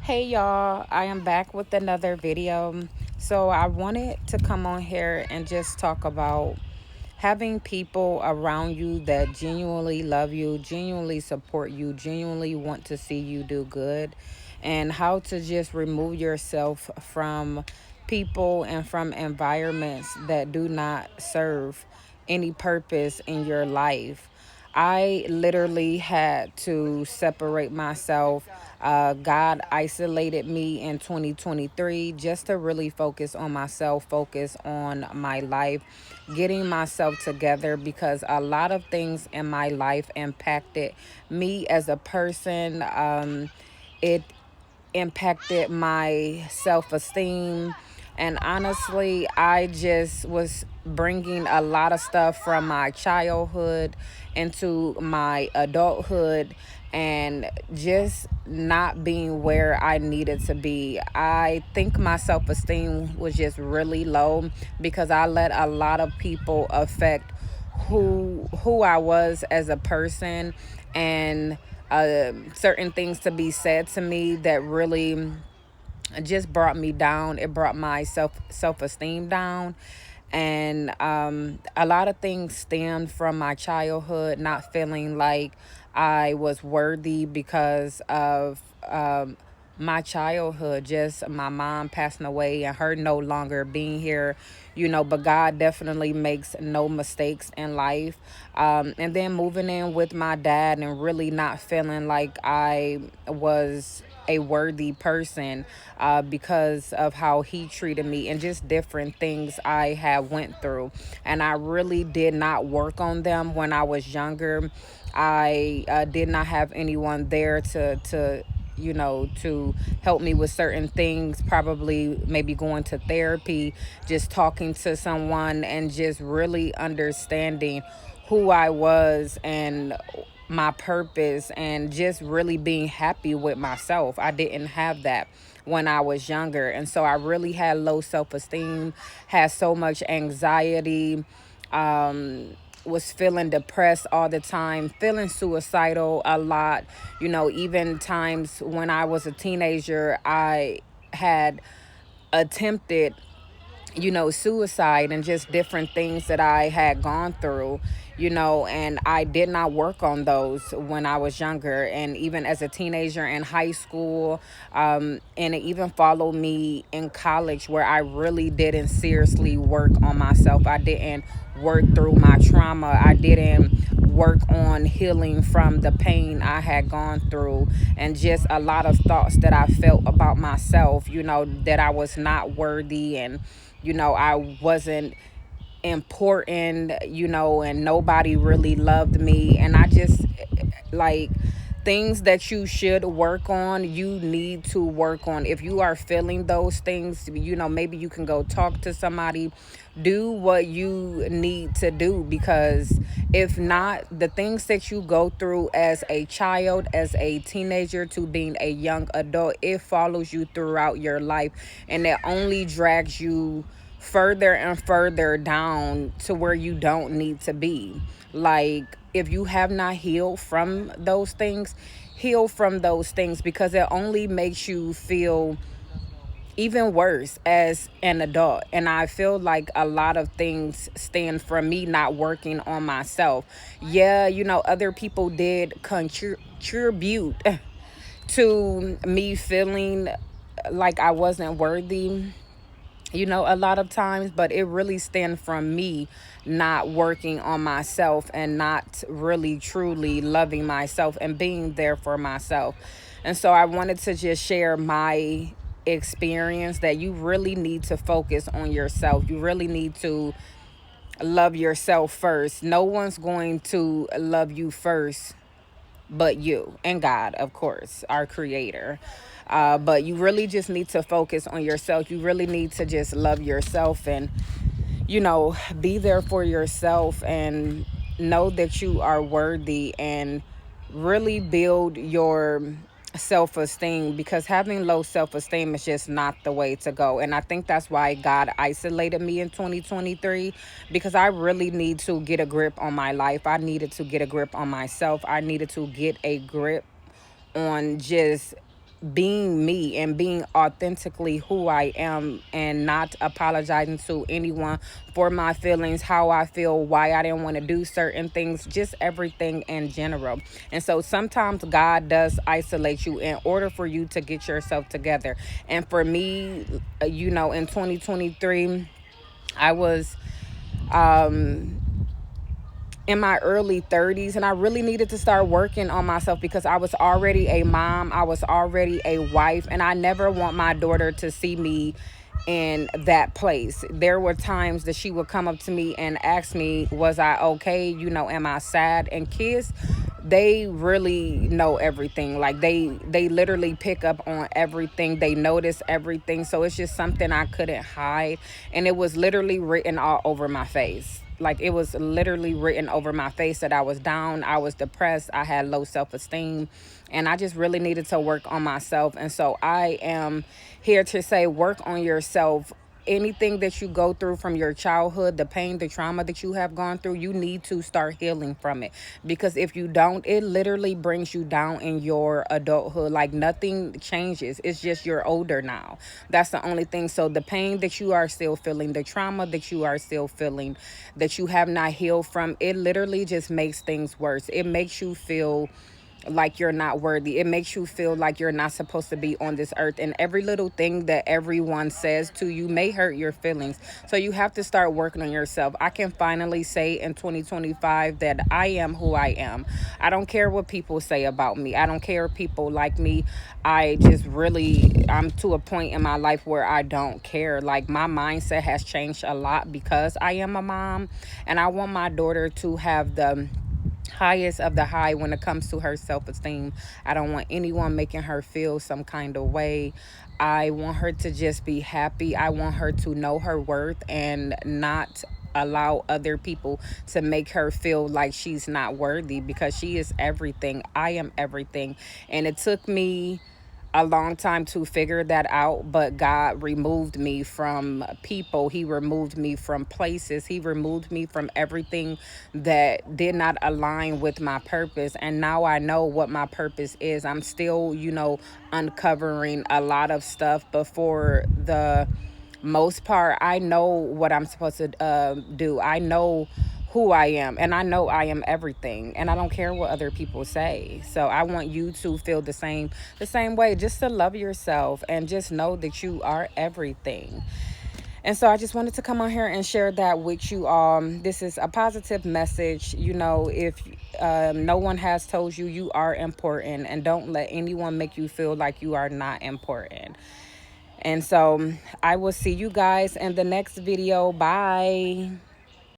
Hey y'all, I am back with another video. So I wanted to come on here and just talk about having people around you that genuinely love you, genuinely support you, genuinely want to see you do good, and how to just remove yourself from people and from environments that do not serve any purpose in your life. I literally had to separate myself. God isolated me in 2023 just to really focus on myself, focus on my life, getting myself together because a lot of things in my life impacted me as a person. It impacted my self esteem. And honestly, I just was bringing a lot of stuff from my childhood into my adulthood and just not being where I needed to be. I think my self esteem was just really low because I let a lot of people affect who I was as a person, and certain things to be said to me that really just brought me down. It brought my self esteem down, and a lot of things stemmed from my childhood, not feeling like I was worthy because of my childhood, just my mom passing away and her no longer being here, but God definitely makes no mistakes in life. And then moving in with my dad and really not feeling like I was a worthy person because of how he treated me and just different things I had went through. And I really did not work on them when I was younger. I did not have anyone there to help me with certain things, probably maybe going to therapy, just talking to someone and just really understanding who I was and my purpose and just really being happy with myself. I didn't have that when I was younger. And so I really had low self esteem, had so much anxiety, was feeling depressed all the time, feeling suicidal a lot. Even times when I was a teenager, I had attempted suicide and just different things that I had gone through, and I did not work on those when I was younger. And even as a teenager in high school, and it even followed me in college where I really didn't seriously work on myself. I didn't work through my trauma. I didn't work on healing from the pain I had gone through, and just a lot of thoughts that I felt about myself, that I was not worthy, and I wasn't important, and nobody really loved me. And I just like things that you should work on, you need to work on. If you are feeling those things, maybe you can go talk to somebody, do what you need to do, because if not, the things that you go through as a child, as a teenager to being a young adult, it follows you throughout your life, and it only drags you further and further down to where you don't need to be. Like, if you have not healed from those things, heal from those things, because it only makes you feel even worse as an adult. And I feel like a lot of things stand from me not working on myself. Yeah, other people did contribute to me feeling like I wasn't worthy, a lot of times, but it really stemmed from me not working on myself and not really truly loving myself and being there for myself. And so I wanted to just share my experience that you really need to focus on yourself. You really need to love yourself first. No one's going to love you first but you and God, of course, our creator. But you really just need to focus on yourself. You really need to just love yourself and, be there for yourself and know that you are worthy, and really build your self esteem, because having low self esteem is just not the way to go. And I think that's why God isolated me in 2023, because I really need to get a grip on my life. I needed to get a grip on myself. I needed to get a grip on just being me and being authentically who I am, and not apologizing to anyone for my feelings, how I feel, why I didn't want to do certain things, just everything in general. And so sometimes God does isolate you in order for you to get yourself together. And for me, in 2023, I was in my early 30s, and I really needed to start working on myself because I was already a mom, I was already a wife, and I never want my daughter to see me in that place. There were times that she would come up to me and ask me, was I okay, am I sad? And kids, they really know everything. Like they literally pick up on everything, they notice everything. So it's just something I couldn't hide, and it was literally written all over my face. Like, it was literally written over my face that I was down, I was depressed, I had low self-esteem, and I just really needed to work on myself. And so I am here to say, work on yourself. Anything that you go through from your childhood, the pain, the trauma that you have gone through, you need to start healing from it. Because if you don't, it literally brings you down in your adulthood. Like, nothing changes. It's just you're older now. That's the only thing. So the pain that you are still feeling, the trauma that you are still feeling, that you have not healed from, it literally just makes things worse. It makes you feel like you're not worthy. It makes you feel like you're not supposed to be on this earth. And every little thing that everyone says to you may hurt your feelings. So you have to start working on yourself. I can finally say in 2025 that I am who I am. I don't care what people say about me. I don't care if people like me. I'm to a point in my life where I don't care. Like, my mindset has changed a lot because I am a mom, and I want my daughter to have the highest of the high when it comes to her self-esteem. I don't want anyone making her feel some kind of way. I want her to just be happy. I want her to know her worth and not allow other people to make her feel like she's not worthy, because she is everything. I am everything. And it took me a long time to figure that out, but God removed me from people. He removed me from places. He removed me from everything that did not align with my purpose. And now I know what my purpose is. I'm still, uncovering a lot of stuff, but for the most part, I know what I'm supposed to do. I know who I am, and I know I am everything, and I don't care what other people say. So I want you to feel the same way, just to love yourself and just know that you are everything. And so I just wanted to come on here and share that with you all. This is a positive message. If no one has told you you are important, and don't let anyone make you feel like you are not important. And so I will see you guys in the next video. Bye.